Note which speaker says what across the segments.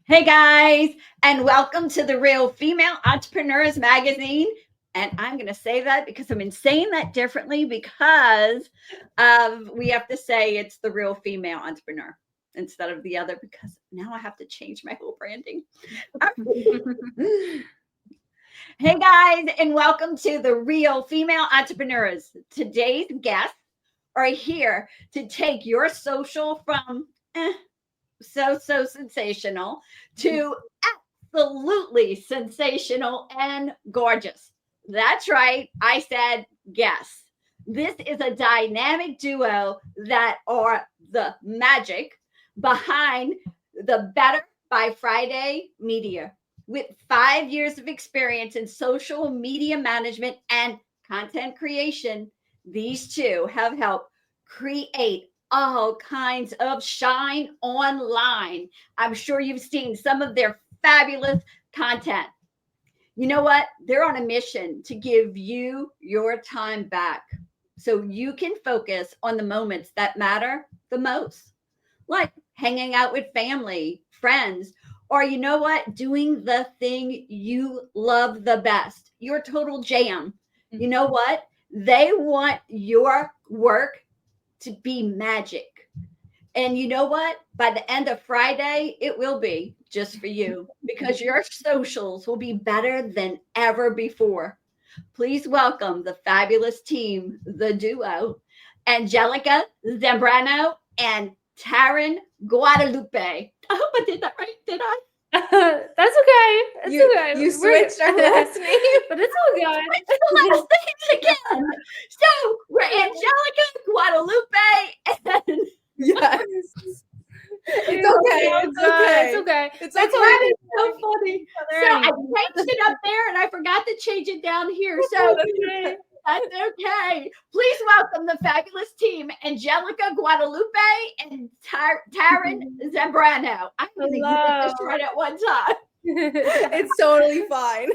Speaker 1: Hey guys, and welcome to the Real Female Entrepreneurs Magazine. And I'm going to say that because I'm saying that differently because we have to say it's the Real Female Entrepreneur instead of the other because now I have to change my whole branding. Hey guys, and welcome to the Real Female Entrepreneurs. Today's guests are here to take your social from so sensational to absolutely sensational and gorgeous. That's right. I said guess. This is a dynamic duo that are the magic behind the Better by Friday media. With 5 years of experience in social media management and content creation, these two have helped create all kinds of shine online. I'm sure you've seen some of their fabulous content. You know what? They're on a mission to give you your time back so you can focus on the moments that matter the most, like hanging out with family, friends, or you know what? Doing the thing you love the best, your total jam. You know what? They want your work to be magic. And you know what? By the end of Friday, it will be just for you because your socials will be better than ever before. Please welcome the fabulous team, the duo, Angelica Zambrano and Taryn Guadalupe. I hope I did that right. Did I?
Speaker 2: That's okay. It's okay.
Speaker 3: You switched our last name,
Speaker 2: but it's okay.
Speaker 1: Switch the last names again. So we're Angelica Guadalupe and
Speaker 3: yes. It's okay.
Speaker 2: It's
Speaker 1: That's
Speaker 2: okay.
Speaker 1: right. It's so funny. So I changed it up there and I forgot to change it down here. So that's okay. Please welcome the fabulous team, Angelica Guadalupe and Taryn Zambrano. I'm going to get this right at one time.
Speaker 3: It's totally fine.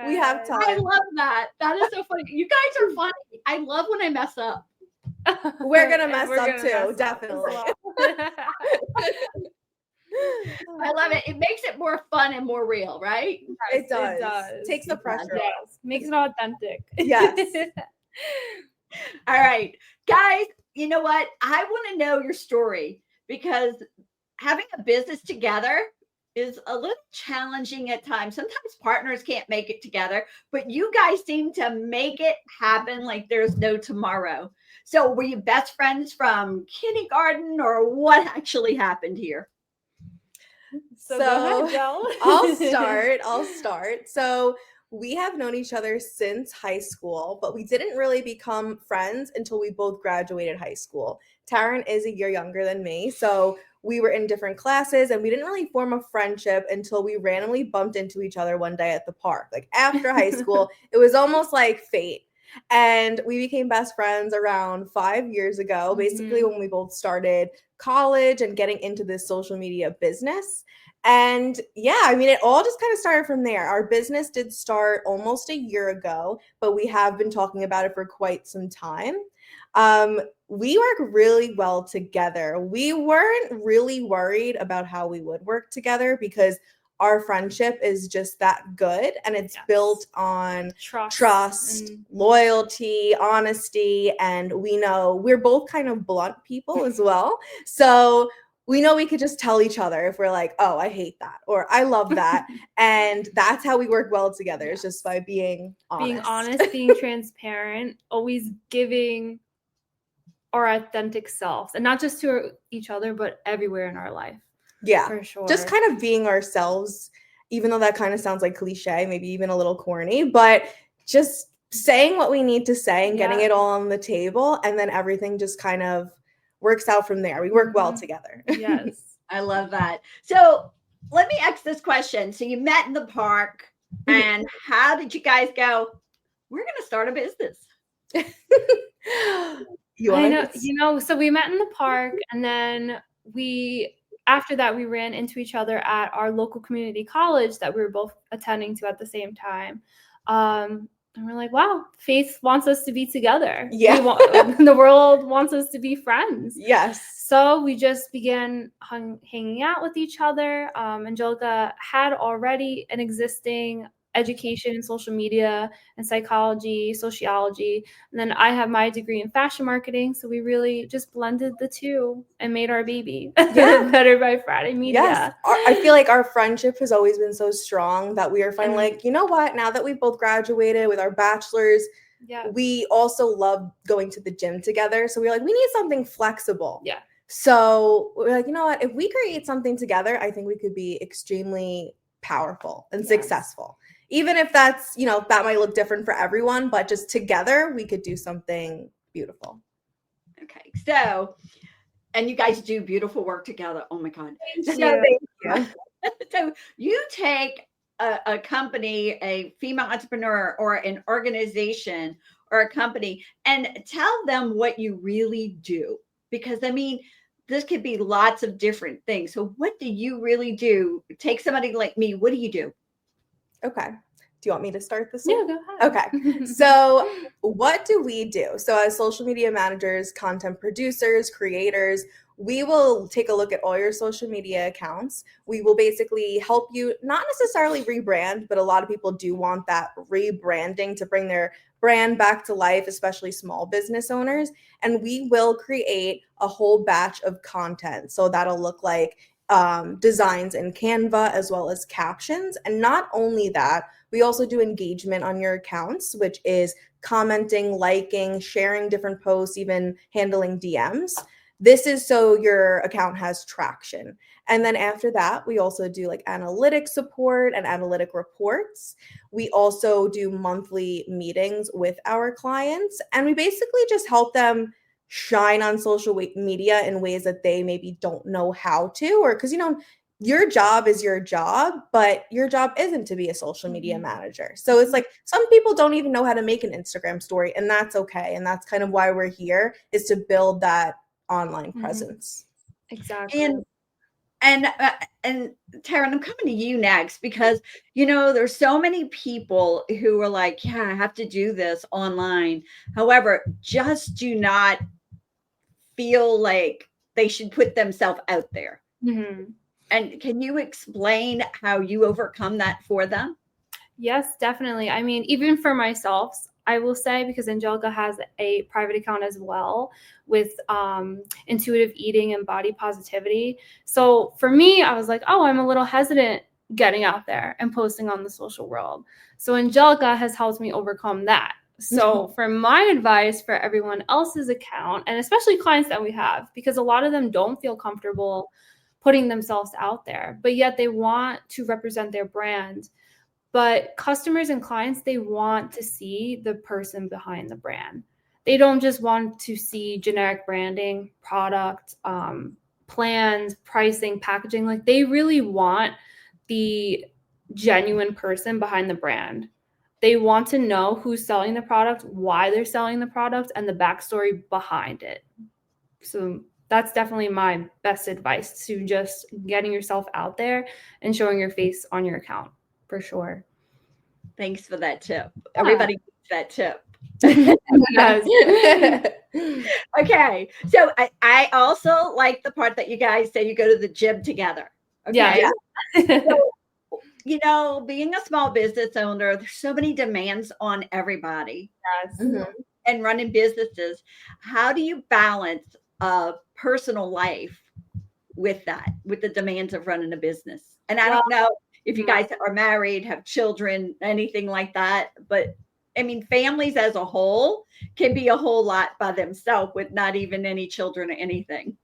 Speaker 3: We have time.
Speaker 1: I love that. That is so funny. You guys are funny. I love when I mess up.
Speaker 3: We're going to mess up too, definitely.
Speaker 1: I love it. It makes it more fun and more real, right?
Speaker 3: It does. Takes the pressure off.
Speaker 2: Yes. Makes it authentic.
Speaker 3: Yes.
Speaker 1: All right. Guys, you know what? I want to know your story because having a business together is a little challenging at times. Sometimes partners can't make it together, but you guys seem to make it happen like there's no tomorrow. So were you best friends from kindergarten or what actually happened here?
Speaker 3: So
Speaker 2: go ahead, Joe.
Speaker 3: I'll start. So we have known each other since high school, but we didn't really become friends until we both graduated high school. Taryn is a year younger than me, so we were in different classes and we didn't really form a friendship until we randomly bumped into each other one day at the park. Like after high school, it was almost like fate. And we became best friends around 5 years ago, basically when we both started college and getting into this social media business. And yeah, I mean, it all just kind of started from there. Our business did start almost a year ago, but we have been talking about it for quite some time. We work really well together. We weren't really worried about how we would work together because our friendship is just that good and it's built on trust, loyalty, honesty, and we know we're both kind of blunt people as well. So we know we could just tell each other if we're like, oh, I hate that or I love that. And that's how we work well together is just by being honest.
Speaker 2: Being transparent, always giving our authentic selves and not just to each other, but everywhere in our life.
Speaker 3: Yeah,
Speaker 2: for sure.
Speaker 3: Just kind of being ourselves, even though that kind of sounds like cliche, maybe even a little corny, but just saying what we need to say and getting it all on the table. And then everything just kind of works out from there. We work well together.
Speaker 2: Yes.
Speaker 1: I love that. So let me ask this question. So you met in the park and how did you guys go, we're going to start a business?
Speaker 2: So we met in the park and then after that, we ran into each other at our local community college that we were both attending to at the same time. And we're like, wow, Faith wants us to be together.
Speaker 3: Yeah.
Speaker 2: The world wants us to be friends.
Speaker 3: Yes.
Speaker 2: So we just began hanging out with each other. Angelica had already an existing education in social media and psychology, sociology. And then I have my degree in fashion marketing. So we really just blended the two and made our baby.
Speaker 3: Yeah.
Speaker 2: Better by Friday Media.
Speaker 3: Yes. I feel like our friendship has always been so strong that we are finally like, you know what? Now that we've both graduated with our bachelors, we also love going to the gym together. So we're like, we need something flexible.
Speaker 2: Yeah.
Speaker 3: So we're like, you know what? If we create something together, I think we could be extremely powerful and successful. Even if that's, that might look different for everyone, but just together we could do something beautiful.
Speaker 1: Okay. So, and you guys do beautiful work together. Oh my God.
Speaker 2: Thank you.
Speaker 1: So you take a company, a female entrepreneur or an organization or a company and tell them what you really do. Because I mean, this could be lots of different things. So what do you really do? Take somebody like me. What do you do?
Speaker 3: Okay. Do you want me to start this
Speaker 2: Yeah,
Speaker 3: one?
Speaker 2: go ahead.
Speaker 3: Okay. So what do we do? So as social media managers, content producers, creators, we will take a look at all your social media accounts. We will basically help you not necessarily rebrand, but a lot of people do want that rebranding to bring their brand back to life, especially small business owners. And we will create a whole batch of content. So that'll look like designs in Canva as well as captions. And not only that, we also do engagement on your accounts, which is commenting, liking, sharing different posts, even handling DMs. This is so your account has traction. And then after that, we also do like analytic support and analytic reports. We also do monthly meetings with our clients, and we basically just help them shine on social media in ways that they maybe don't know how to, or because your job is your job, but your job isn't to be a social media manager. So it's like some people don't even know how to make an Instagram story, and that's okay. And that's kind of why we're here, is to build that online presence.
Speaker 2: Exactly.
Speaker 1: And Taryn, I'm coming to you next because there's so many people who are like, yeah, I have to do this online. However, just do not feel like they should put themselves out there.
Speaker 2: Mm-hmm.
Speaker 1: And can you explain how you overcome that for them?
Speaker 2: Yes, definitely. I mean, even for myself, I will say, because Angelica has a private account as well with intuitive eating and body positivity. So for me, I was like, oh, I'm a little hesitant getting out there and posting on the social world. So Angelica has helped me overcome that. So for my advice for everyone else's account, and especially clients that we have, because a lot of them don't feel comfortable putting themselves out there, but yet they want to represent their brand. But customers and clients, they want to see the person behind the brand. They don't just want to see generic branding, product, plans, pricing, packaging. Like, they really want the genuine person behind the brand. They want to know who's selling the product, why they're selling the product, and the backstory behind it. So that's definitely my best advice, to just getting yourself out there and showing your face on your account. For sure.
Speaker 1: Thanks for that tip. Yeah. Everybody needs that tip.
Speaker 2: Yes.
Speaker 1: Okay. So I also like the part that you guys say you go to the gym together. Okay.
Speaker 2: Yeah.
Speaker 1: So, being a small business owner, there's so many demands on everybody.
Speaker 2: Yes.
Speaker 1: Mm-hmm. And running businesses. How do you balance a personal life with that, with the demands of running a business? And I don't know if you guys are married, have children, anything like that. But I mean, families as a whole can be a whole lot by themselves with not even any children or anything.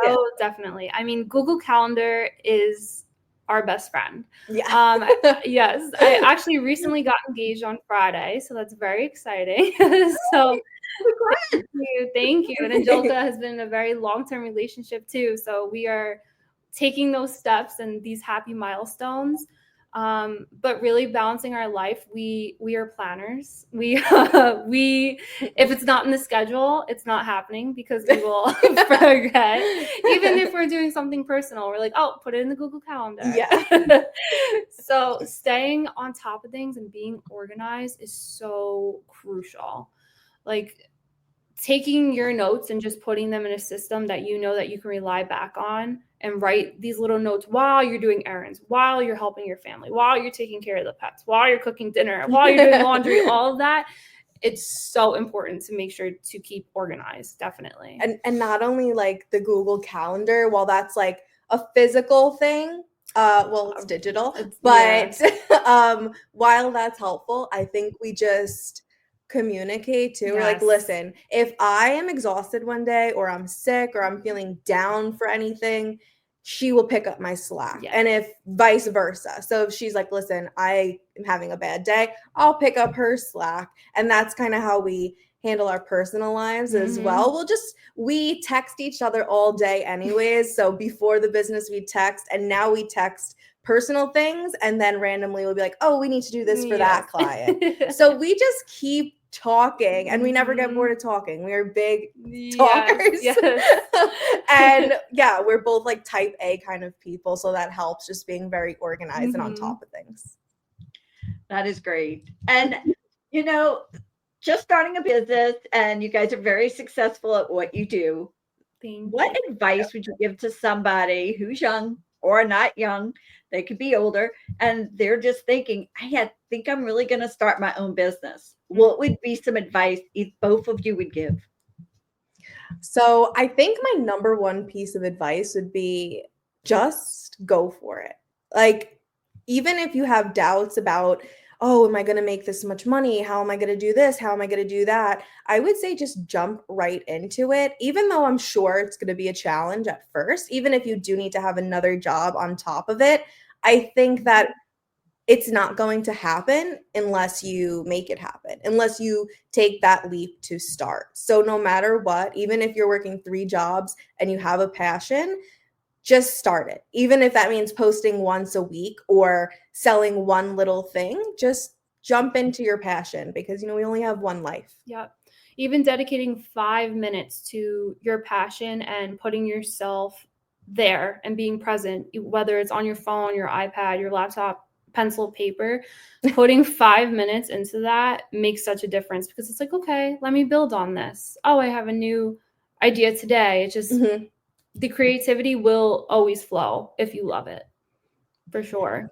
Speaker 2: Oh, definitely. I mean, Google Calendar is our best friend.
Speaker 3: Yeah.
Speaker 2: Yes. I actually recently got engaged on Friday, so that's very exciting. So thank you. And Angelica has been in a very long-term relationship too. So we are taking those steps and these happy milestones But really balancing our life, we are planners. We if it's not in the schedule, it's not happening because we will forget. Even if we're doing something personal, we're like, oh, put it in the Google Calendar.
Speaker 3: Yeah.
Speaker 2: So staying on top of things and being organized is so crucial. Like taking your notes and just putting them in a system that you know that you can rely back on, and write these little notes while you're doing errands, while you're helping your family, while you're taking care of the pets, while you're cooking dinner, while you're doing laundry, all of that. It's so important to make sure to keep organized, definitely.
Speaker 3: And not only like the Google Calendar, while that's like a physical thing, well, it's digital, but while that's helpful, I think we just communicate too. We're like, listen, if I am exhausted one day or I'm sick or I'm feeling down for anything, she will pick up my slack. And if vice versa. So if she's like, listen, I am having a bad day, I'll pick up her slack. And that's kind of how we handle our personal lives as well. We text each other all day anyways. So before the business we text, and now we text personal things, and then randomly we'll be like, oh, we need to do this for that client. So we just keep talking, and we never get bored of talking. We are big talkers. And yeah, we're both like type A kind of people, so that helps, just being very organized and on top of things.
Speaker 1: That is great. And you know, just starting a business, and you guys are very successful at what you do. What advice would you give to somebody who's young or not young? They could be older, and they're just thinking, I think I'm really going to start my own business. What would be some advice both of you would give?
Speaker 3: So I think my number one piece of advice would be just go for it. Like, even if you have doubts about, oh, am I going to make this much money? How am I going to do this? How am I going to do that? I would say just jump right into it, even though I'm sure it's going to be a challenge at first. Even if you do need to have another job on top of it, I think that it's not going to happen unless you make it happen, unless you take that leap to start. So no matter what, even if you're working 3 jobs and you have a passion, just start it. Even if that means posting once a week or selling one little thing, just jump into your passion, because, we only have one life.
Speaker 2: Yep. Even dedicating 5 minutes to your passion and putting yourself there and being present, whether it's on your phone, your iPad, your laptop, pencil, paper, putting 5 minutes into that makes such a difference, because it's like, okay, let me build on this. Oh, I have a new idea today. It's just the creativity will always flow if you love it, for sure.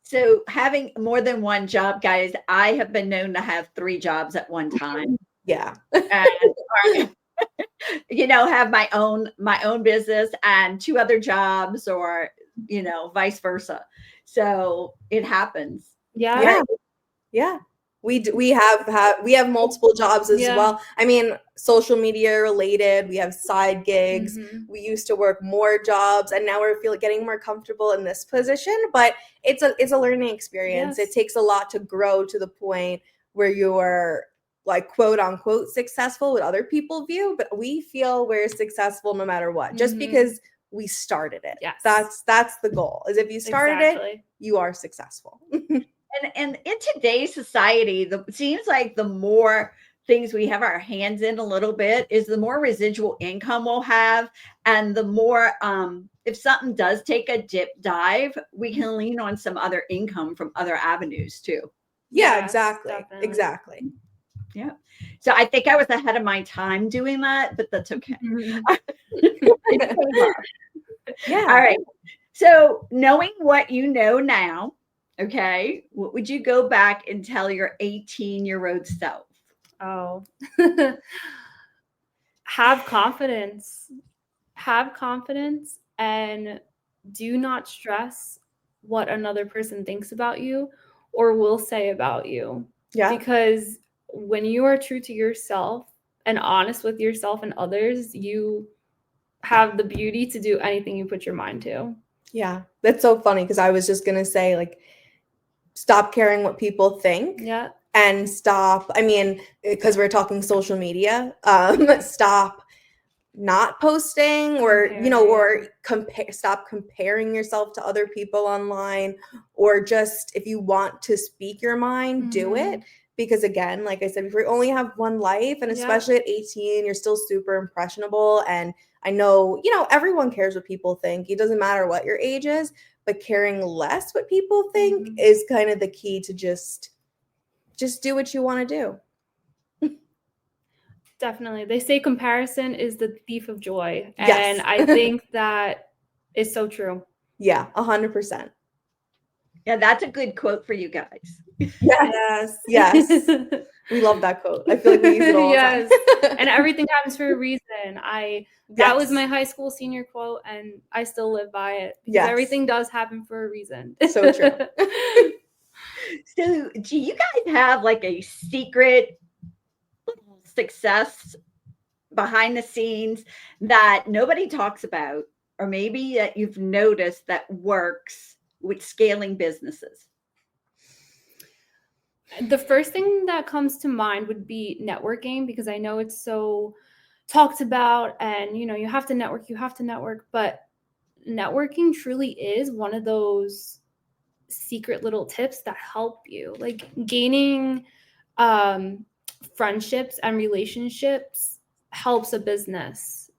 Speaker 1: So having more than one job, guys, I have been known to have 3 jobs at one time.
Speaker 3: Yeah.
Speaker 1: And have my own business and 2 other jobs, or vice versa. So it happens.
Speaker 2: Yeah.
Speaker 3: We have multiple jobs as well. I mean, social media related, we have side gigs. We used to work more jobs, and now we're getting more comfortable in this position, but it's a learning experience. It takes a lot to grow to the point where you're like quote unquote successful, what other people view, but we feel we're successful no matter what, just because we started it. That's the goal, is if you started it, you are successful.
Speaker 1: And in today's society, it seems like the more things we have our hands in a little bit is the more residual income we'll have, and the more if something does take a dip dive, we can lean on some other income from other avenues too.
Speaker 3: Exactly.
Speaker 1: Yeah. So I think I was ahead of my time doing that, but that's okay. All right. So knowing what you know now, okay, what would you go back and tell your 18-year-old self?
Speaker 2: Oh, have confidence. Have confidence, and do not stress what another person thinks about you or will say about you. Because when you are true to yourself and honest with yourself and others, you have the beauty to do anything you put your mind to.
Speaker 3: Yeah, that's so funny, because I was just going to say, like, stop caring what people think. And stop, I mean, because we're talking social media, stop not posting or stop comparing yourself to other people online, or just if you want to speak your mind, do it. Because again, like I said before, you only have one life, and especially at 18, you're still super impressionable. And I know, everyone cares what people think. It doesn't matter what your age is, but caring less what people think is kind of the key to just do what you want to do.
Speaker 2: Definitely. They say comparison is the thief of joy.
Speaker 3: Yes.
Speaker 2: And I think that is so true.
Speaker 3: Yeah, 100%.
Speaker 1: Yeah, that's a good quote for you guys.
Speaker 3: Yes. We love that quote. I feel like we use it all the time.
Speaker 2: And everything happens for a reason. That was my high school senior quote, and I still live by it, because everything does happen for a reason.
Speaker 3: So true.
Speaker 1: So do you guys have like a secret success behind the scenes that nobody talks about, or maybe that you've noticed that works with scaling businesses?
Speaker 2: The first thing that comes to mind would be networking, because I know it's so talked about, and you have to network, but networking truly is one of those secret little tips that help you, like gaining friendships and relationships helps a business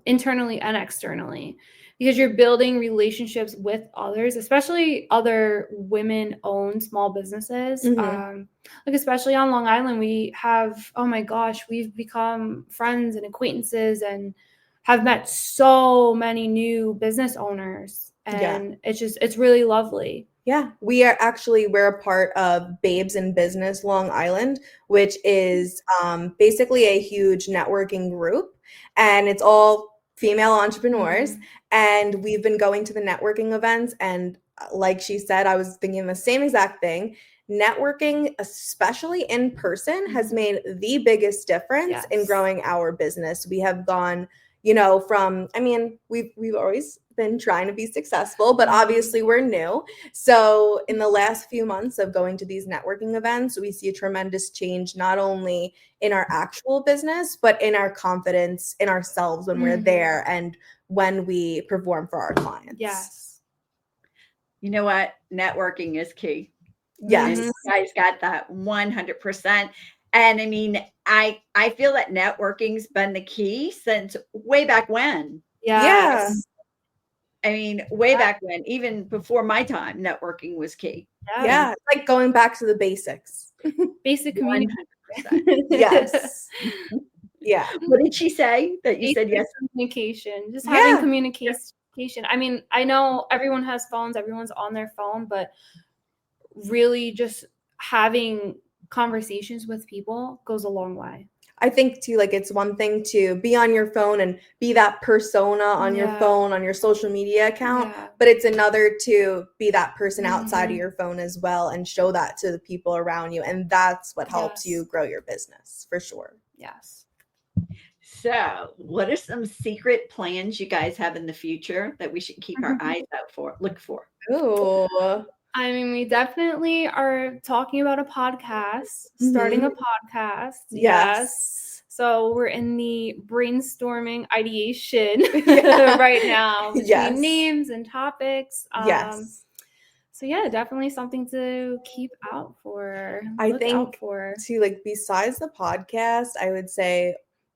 Speaker 2: internally and externally, because you're building relationships with others, especially other women-owned small businesses. Like especially on Long Island, we have, oh my gosh, we've become friends and acquaintances and have met so many new business owners, and it's really lovely.
Speaker 3: Yeah, we're a part of Babes in Business Long Island, which is basically a huge networking group, and it's all female entrepreneurs. And we've been going to the networking events, and like she said, I was thinking the same exact thing. Networking, especially in person, has made the biggest difference in growing our business. We have gone, we've always been trying to be successful, but obviously we're new. So in the last few months of going to these networking events, we see a tremendous change, not only in our actual business, but in our confidence in ourselves when we're there and when we perform for our clients.
Speaker 1: Yes. You know what? Networking is key.
Speaker 3: Yes.
Speaker 1: You guys got that 100%. And I mean, I feel that networking's been the key since way back when.
Speaker 3: Yes.
Speaker 1: I mean, way back when, even before my time, networking was key.
Speaker 3: Yeah. It's like going back to the basics.
Speaker 2: Basic communication.
Speaker 1: 100%.
Speaker 3: Yes. Yeah.
Speaker 1: What did she say that you said? Yes.
Speaker 2: Communication. Just having communication. I mean, I know everyone has phones, everyone's on their phone, but really just having conversations with people goes a long way.
Speaker 3: I think too, like it's one thing to be on your phone and be that persona on your phone, on your social media account, but it's another to be that person outside of your phone as well and show that to the people around you. And that's what helps you grow your business for sure.
Speaker 2: Yes.
Speaker 1: So what are some secret plans you guys have in the future that we should keep our eyes out for, look for?
Speaker 3: Ooh.
Speaker 2: I mean, we definitely are talking about a podcast, starting a podcast.
Speaker 3: Yes.
Speaker 2: So we're in the brainstorming ideation right now between names and topics. So yeah, definitely something to keep out for.
Speaker 3: I think too, like besides the podcast, I would say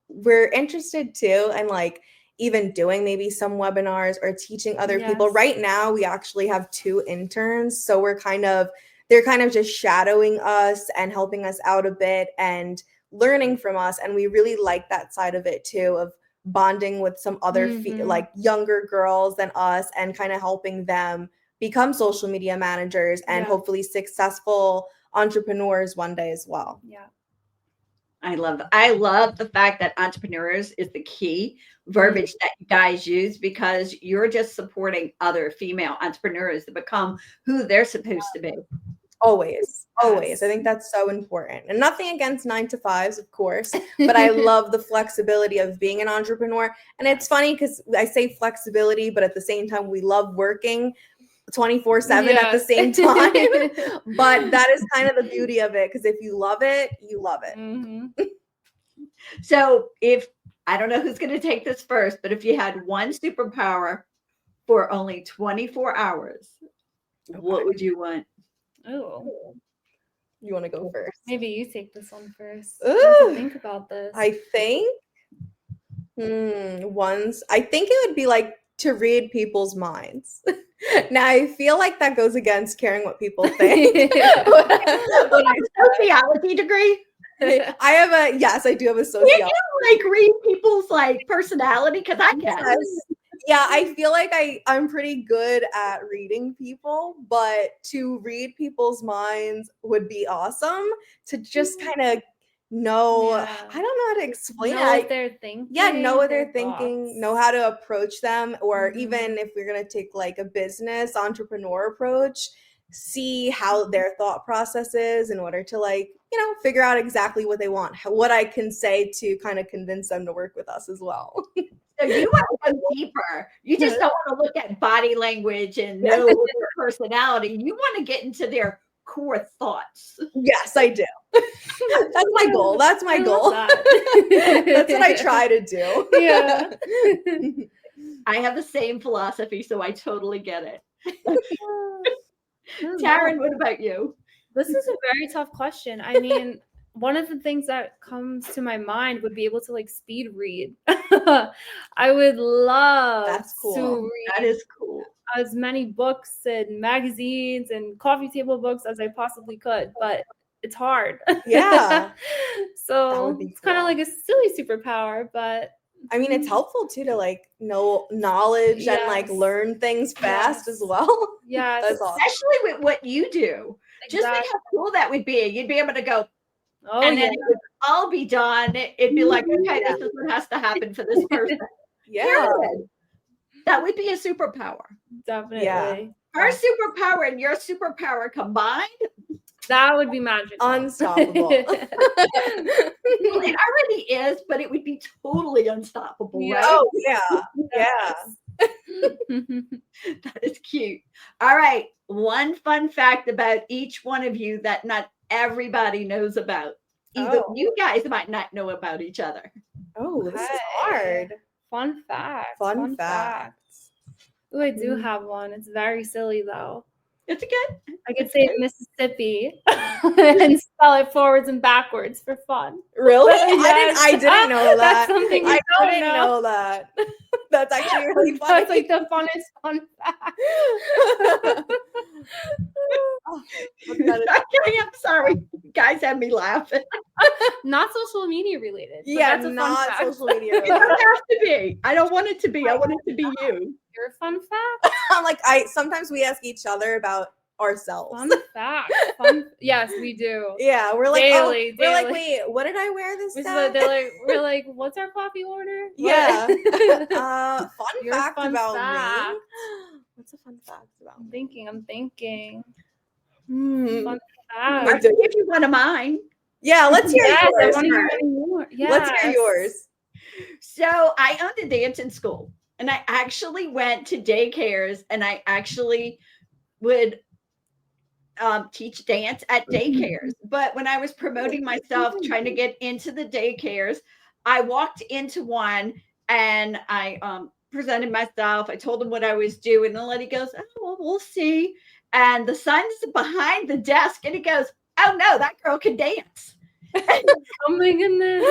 Speaker 3: we're interested too in like even doing maybe some webinars or teaching other people. Right now, we actually have 2 interns. So they're kind of just shadowing us and helping us out a bit and learning from us. And we really like that side of it too, of bonding with some other like younger girls than us and kind of helping them become social media managers and hopefully successful entrepreneurs one day as well.
Speaker 2: Yeah.
Speaker 1: I love the fact that entrepreneurs is the key verbiage that you guys use, because you're just supporting other female entrepreneurs to become who they're supposed to be.
Speaker 3: Always. I think that's so important. And nothing against 9-to-5s, of course, but I love the flexibility of being an entrepreneur. And it's funny because I say flexibility, but at the same time, we love working 24/7 at the same time. But that is kind of the beauty of it, because if you love it, you love it.
Speaker 1: So if I don't know who's going to take this first, but if you had one superpower for only 24 hours, what would you want?
Speaker 2: Oh,
Speaker 3: You want to go first?
Speaker 2: maybe you take this one first. I have to think about this.
Speaker 3: I think I think it would be like to read people's minds. Now I feel like that goes against caring what people think.
Speaker 1: Sociology degree?
Speaker 3: I do have a
Speaker 1: Can
Speaker 3: sociology.
Speaker 1: you like read people's like personality? Because I can.
Speaker 3: Yes. Yeah, I feel like I'm pretty good at reading people, but to read people's minds would be awesome to just kind of know.
Speaker 2: Yeah.
Speaker 3: I don't know how to explain
Speaker 2: know
Speaker 3: it.
Speaker 2: what they're thinking.
Speaker 3: Yeah, know what
Speaker 2: their
Speaker 3: they're thinking,
Speaker 2: thoughts.
Speaker 3: know how to approach them, or
Speaker 2: Mhm.
Speaker 3: even if we're gonna take like a business entrepreneur approach, see how their thought process is in order to like, figure out exactly what they want, what I can say to kind of convince them to work with us as well.
Speaker 1: So you want to go deeper. You just don't want to look at body language and know their personality. You want to get into their core thoughts.
Speaker 3: Yes, I do. That's my goal. That's my
Speaker 2: I love
Speaker 3: goal.
Speaker 2: that.
Speaker 3: That's what I try to do.
Speaker 2: Yeah.
Speaker 1: I have the same philosophy, so I totally get it.
Speaker 2: I don't know.
Speaker 1: Taryn, what about you?
Speaker 2: This is a very tough question. I mean, one of the things that comes to my mind would be able to like speed read. I would love
Speaker 3: That's cool.
Speaker 2: to read
Speaker 1: That is cool.
Speaker 2: as many books and magazines and coffee table books as I possibly could, but it's hard.
Speaker 3: Yeah. That
Speaker 2: So
Speaker 3: would be
Speaker 2: it's kind of
Speaker 3: cool.
Speaker 2: like a silly superpower, but
Speaker 3: I mean, it's helpful too to like know knowledge and like
Speaker 2: Yes.
Speaker 3: learn things fast
Speaker 2: Yes.
Speaker 3: as well.
Speaker 2: yeah,
Speaker 3: That's awesome.
Speaker 1: Especially with what you do. Just think how cool that would be. You'd be able to go,
Speaker 2: Oh
Speaker 1: and
Speaker 2: yeah.
Speaker 1: then it would all be done. It'd be like, okay, this is what has to happen for this person.
Speaker 3: Yeah.
Speaker 1: Period. That would be a superpower.
Speaker 2: Definitely.
Speaker 1: Our superpower and your superpower combined,
Speaker 2: That would be magical.
Speaker 3: Unstoppable.
Speaker 1: well, it already is, but it would be totally unstoppable,
Speaker 2: Yeah.
Speaker 1: right?
Speaker 3: Oh, yeah. Yeah.
Speaker 1: That is cute. All right. One fun fact about each one of you that not everybody knows about. Even
Speaker 2: Oh.
Speaker 1: you guys might not know about each other.
Speaker 3: Oh, this is
Speaker 2: Okay.
Speaker 3: hard.
Speaker 2: Fun facts.
Speaker 3: Fun facts.
Speaker 2: Oh, I do have one. It's very silly though.
Speaker 1: It's good.
Speaker 2: I could say Mississippi and spell it forwards and backwards for fun.
Speaker 3: Really?
Speaker 2: Yes.
Speaker 3: I didn't know that.
Speaker 2: That's something you
Speaker 3: I
Speaker 2: don't
Speaker 3: didn't know that. That's actually really funny.
Speaker 2: That's like the funnest fun fact.
Speaker 1: I'm sorry. You guys have me laughing.
Speaker 2: Not social media related. but
Speaker 3: Yeah,
Speaker 2: that's a fun
Speaker 3: not
Speaker 2: fact.
Speaker 3: social media
Speaker 1: It
Speaker 3: related.
Speaker 1: doesn't have to be. I don't want it to be. I want it to be you.
Speaker 2: Your fun fact.
Speaker 3: I'm like, sometimes we ask each other about ourselves.
Speaker 2: Fun fact. Yes, we do.
Speaker 3: Yeah, we're like,
Speaker 2: Daily,
Speaker 3: we're like,
Speaker 2: daily.
Speaker 3: wait, what did I wear this
Speaker 2: We're
Speaker 3: day?
Speaker 2: like, what's our coffee order?
Speaker 3: Yeah.
Speaker 2: What?
Speaker 3: Fun
Speaker 2: Your
Speaker 3: fact
Speaker 2: fun
Speaker 3: about
Speaker 2: fact.
Speaker 3: me. What's a fun fact about
Speaker 2: I'm
Speaker 3: me?
Speaker 2: thinking.
Speaker 3: Hmm.
Speaker 2: Fun
Speaker 1: I
Speaker 2: fact.
Speaker 1: can give you one of mine.
Speaker 3: Yeah, let's hear
Speaker 2: Yes, I
Speaker 3: yours.
Speaker 2: want to hear
Speaker 3: first.
Speaker 2: more. Yes.
Speaker 3: Let's hear yours.
Speaker 1: So I owned a dance in school, and I actually went to daycares, and I actually would teach dance at daycares. But when I was promoting myself, trying to get into the daycares, I walked into one and I presented myself. I told him what I was doing, and the lady goes, "Oh, well, we'll see." And the son's behind the desk, and he goes, "Oh no, that girl can dance."
Speaker 2: Oh my goodness.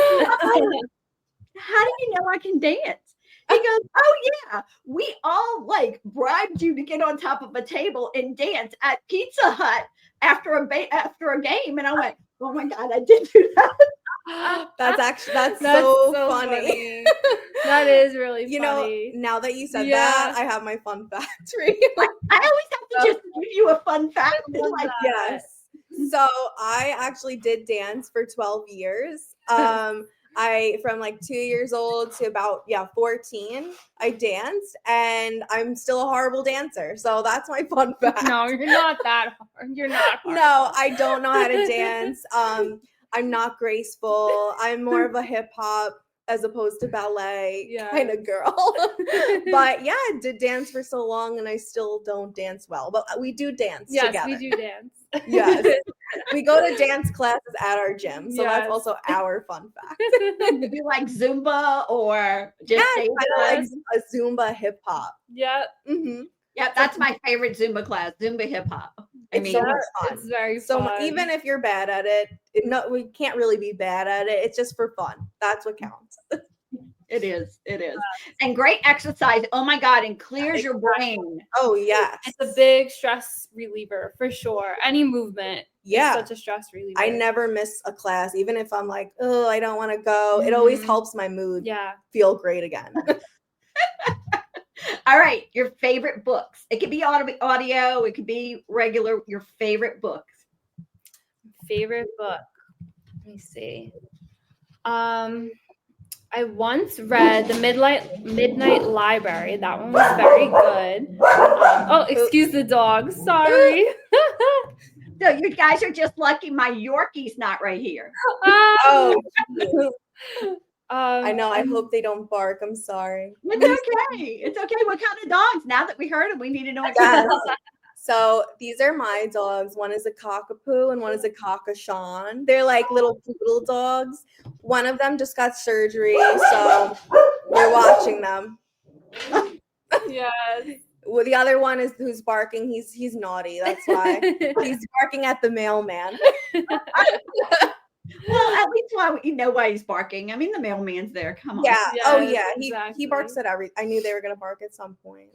Speaker 1: How do you know I can dance? He goes, "Oh yeah, we all like bribed you to get on top of a table and dance at Pizza Hut after a game." And I went, "Oh my god, I did do that."
Speaker 3: That's so funny.
Speaker 2: That is really
Speaker 3: You
Speaker 2: funny.
Speaker 3: know, now that you said
Speaker 2: Yeah.
Speaker 3: that, I have my fun fact for you.
Speaker 1: I always have to just give you a fun fact. It's like,
Speaker 3: Yes. So I actually did dance for 12 years. I from like 2 years old to about 14, I danced, and I'm still a horrible dancer. So that's my fun fact.
Speaker 2: No, you're not that hard. You're not hard.
Speaker 3: No, I don't know how to dance. I'm not graceful. I'm more of a hip hop as opposed to ballet kind of girl. But yeah, I did dance for so long, and I still don't dance well. But we do dance
Speaker 2: Yes,
Speaker 3: together.
Speaker 2: we do dance.
Speaker 3: Yes. We go to dance classes at our gym. So that's
Speaker 2: Yes.
Speaker 3: also our fun fact.
Speaker 1: You do like Zumba or just
Speaker 3: Yes,
Speaker 1: stay
Speaker 3: I like a Zumba hip hop.
Speaker 2: Yep.
Speaker 3: Mm-hmm.
Speaker 1: Yeah, that's my favorite Zumba class, Zumba hip hop. I
Speaker 3: It's
Speaker 1: mean,
Speaker 3: so much fun.
Speaker 2: It's very
Speaker 3: So
Speaker 2: fun.
Speaker 3: even if you're bad at it, we can't really be bad at it. It's just for fun. That's what counts.
Speaker 1: it is. It is. And great exercise. Oh my God. And clears your brain.
Speaker 3: Oh, yes.
Speaker 2: It's a big stress reliever for sure. Any movement
Speaker 3: Yeah.
Speaker 2: is such a stress reliever.
Speaker 3: I never miss a class, even if I'm like, oh, I don't want to go. It always helps my mood feel great again.
Speaker 1: All right. Your favorite books. It could be audio. It could be regular. Your favorite books.
Speaker 2: Favorite book. Let me see. I once read The Midnight Library. That one was very good. Oh, excuse the dog. Sorry.
Speaker 1: So you guys are just lucky my Yorkie's not right here.
Speaker 3: Oh, I know. I hope they don't bark. I'm sorry.
Speaker 1: It's okay. It's okay. What kind of dogs? Now that we heard them, we need to know what kind of dogs.
Speaker 3: So these are my dogs. One is a cockapoo and one is a cockashawn. They're like little poodle dogs. One of them just got surgery, so we're watching them.
Speaker 2: Yes.
Speaker 3: Well, the other one is who's barking. He's naughty. That's why he's barking at the mailman.
Speaker 1: Well, at least you know why he's barking. I mean, the mailman's there. Come on.
Speaker 3: Yeah.
Speaker 2: Yes,
Speaker 3: Oh, yeah.
Speaker 2: exactly.
Speaker 3: He barks at every. I knew they were gonna bark at some point.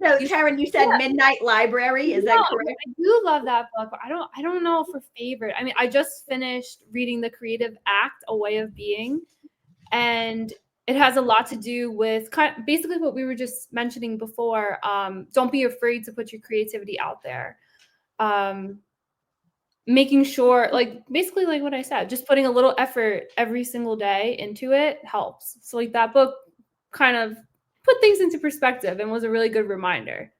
Speaker 1: So, Taryn, you said Midnight Library. Is that correct?
Speaker 2: I do love that book. But I don't know for favorite. I mean, I just finished reading The Creative Act, A Way of Being, and it has a lot to do with basically what we were just mentioning before. Don't be afraid to put your creativity out there. Making sure, like basically like what I said, just putting a little effort every single day into it helps. So like that book kind of put things into perspective and was a really good reminder.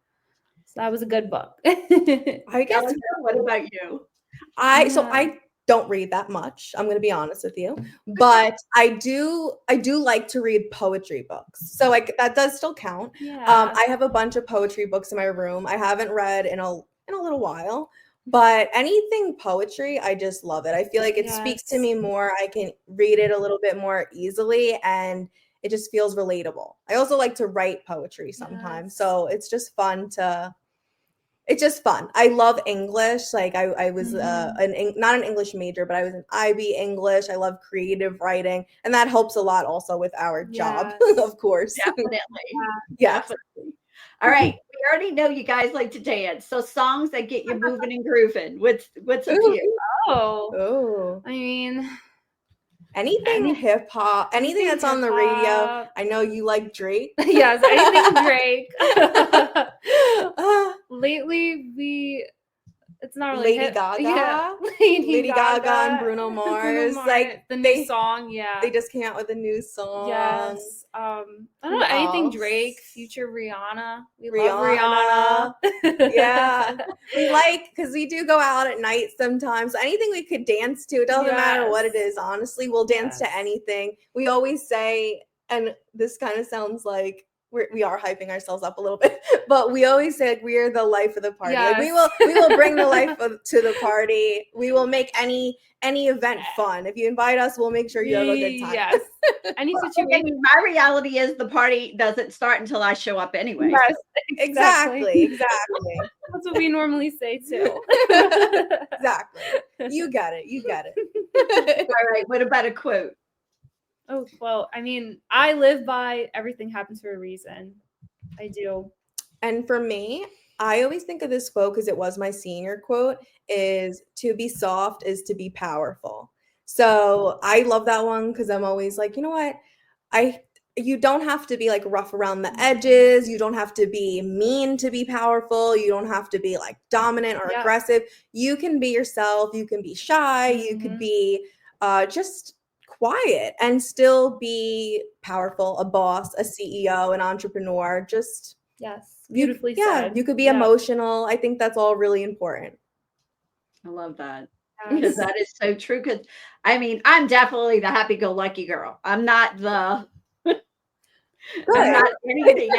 Speaker 2: So that was a good book.
Speaker 3: I guess.
Speaker 1: What about you?
Speaker 3: So I don't read that much. I'm going to be honest with you, but I do like to read poetry books. So like that does still count.
Speaker 2: Yeah.
Speaker 3: I have a bunch of poetry books in my room. I haven't read in a little while. But anything poetry, I just love it. I feel like it speaks to me more. I can read it a little bit more easily and it just feels relatable. I also like to write poetry sometimes. So it's just fun. I love English. Like I was not an English major, but I was an IB English. I love creative writing. And that helps a lot also with our job, of course.
Speaker 1: Definitely.
Speaker 3: Yeah.
Speaker 1: Definitely. All right. We already know you guys like to dance. So songs that get you moving and grooving. What's a few?
Speaker 3: Oh.
Speaker 2: I mean,
Speaker 3: anything hip hop, anything that's on the radio. I know you like Drake.
Speaker 2: Yes, anything Drake. Lately, it's not really
Speaker 3: Lady Gaga.
Speaker 2: Yeah.
Speaker 3: Lady Gaga and Bruno Mars. Like
Speaker 2: the new song,
Speaker 3: They just came out with a new song.
Speaker 2: Yes. I don't know, anything Drake, Future Rihanna. We love Rihanna.
Speaker 3: Yeah. We like, because we do go out at night sometimes. Anything we could dance to, it doesn't matter what it is, honestly. We'll dance to anything. We always say, and this kind of sounds like we are hyping ourselves up a little bit, but we always say like, we are the life of the party. Like, we will bring the life to the party. We will make any event fun. If you invite us, we'll make sure you have a good time.
Speaker 2: Yes. Any situation.
Speaker 1: My reality is the party doesn't start until I show up anyway.
Speaker 3: Yes, exactly.
Speaker 2: That's what we normally say too.
Speaker 3: Exactly. You get it.
Speaker 1: All right. What about a quote?
Speaker 2: Oh, well, I mean, I live by everything happens for a reason. I do.
Speaker 3: And for me, I always think of this quote because it was my senior quote, is to be soft is to be powerful. So I love that one because I'm always like, you know what? You don't have to be like rough around the edges. You don't have to be mean to be powerful. You don't have to be like dominant or aggressive. You can be yourself. You can be shy. You could be just quiet and still be powerful, a boss, a CEO, an entrepreneur. Just
Speaker 2: beautifully said.
Speaker 3: You could be emotional. I think that's all really important.
Speaker 1: I love that. Because that is so true. Because I mean, I'm definitely the happy-go-lucky girl. I'm not the I'm not anything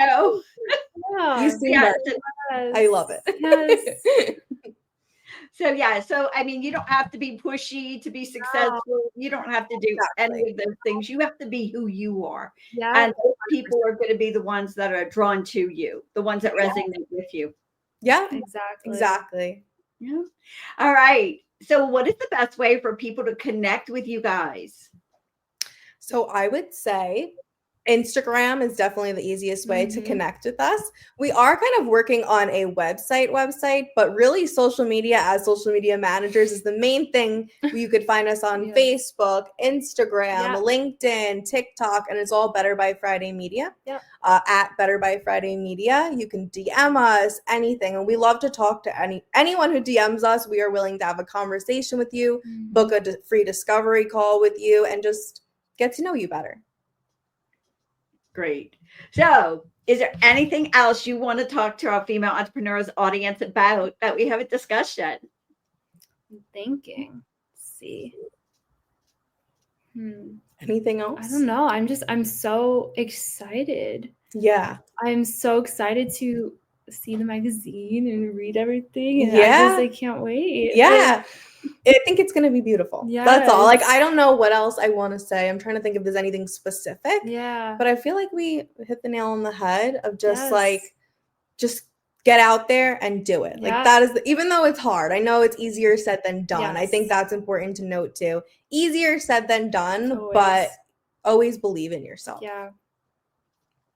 Speaker 1: else. No.
Speaker 3: You seem that. I love it.
Speaker 2: Yes.
Speaker 1: So I mean, you don't have to be pushy to be successful. You don't have to do any of those things. You have to be who you are.
Speaker 2: Yeah.
Speaker 1: And those people are going to be the ones that are drawn to you, the ones that resonate with you.
Speaker 3: Yeah,
Speaker 2: Exactly.
Speaker 3: exactly.
Speaker 1: Yeah. All right. So what is the best way for people to connect with you guys?
Speaker 3: So I would say Instagram is definitely the easiest way to connect with us. We are kind of working on a website, but really social media as social media managers is the main thing. You could find us on Facebook, Instagram, LinkedIn, TikTok, and it's all Better by Friday Media. At Better by Friday Media. You can DM us, anything. And we love to talk to anyone who DMs us. We are willing to have a conversation with you, book a free discovery call with you, and just get to know you better.
Speaker 1: Great. So, is there anything else you want to talk to our female entrepreneurs audience about that we haven't discussed yet?
Speaker 2: I'm thinking. Let's see.
Speaker 3: Anything else?
Speaker 2: I don't know. I'm so excited.
Speaker 3: Yeah.
Speaker 2: I'm so excited to see the magazine and read everything. And I can't wait.
Speaker 3: Yeah. I think it's going to be beautiful.
Speaker 2: Yes.
Speaker 3: That's all. Like, I don't know what else I want to say. I'm trying to think if there's anything specific.
Speaker 2: Yeah.
Speaker 3: But I feel like we hit the nail on the head of just just get out there and do it. Like that is, even though it's hard, I know it's easier said than done. I think that's important to note too. Easier said than done, but always believe in yourself.
Speaker 2: Yeah.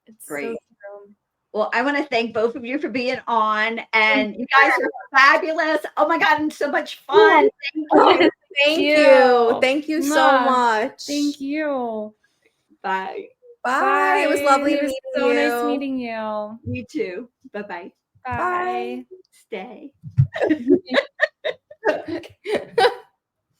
Speaker 2: It's
Speaker 1: great.
Speaker 2: So true.
Speaker 1: Well, I want to thank both of you for being on, and you guys are fabulous. Oh my God, and so much fun. Thank you.
Speaker 3: Thank you so much.
Speaker 2: Thank you.
Speaker 1: Bye.
Speaker 3: Bye. It was lovely meeting you.
Speaker 2: So nice meeting you.
Speaker 1: You too. Bye-bye.
Speaker 2: Bye.
Speaker 1: Stay.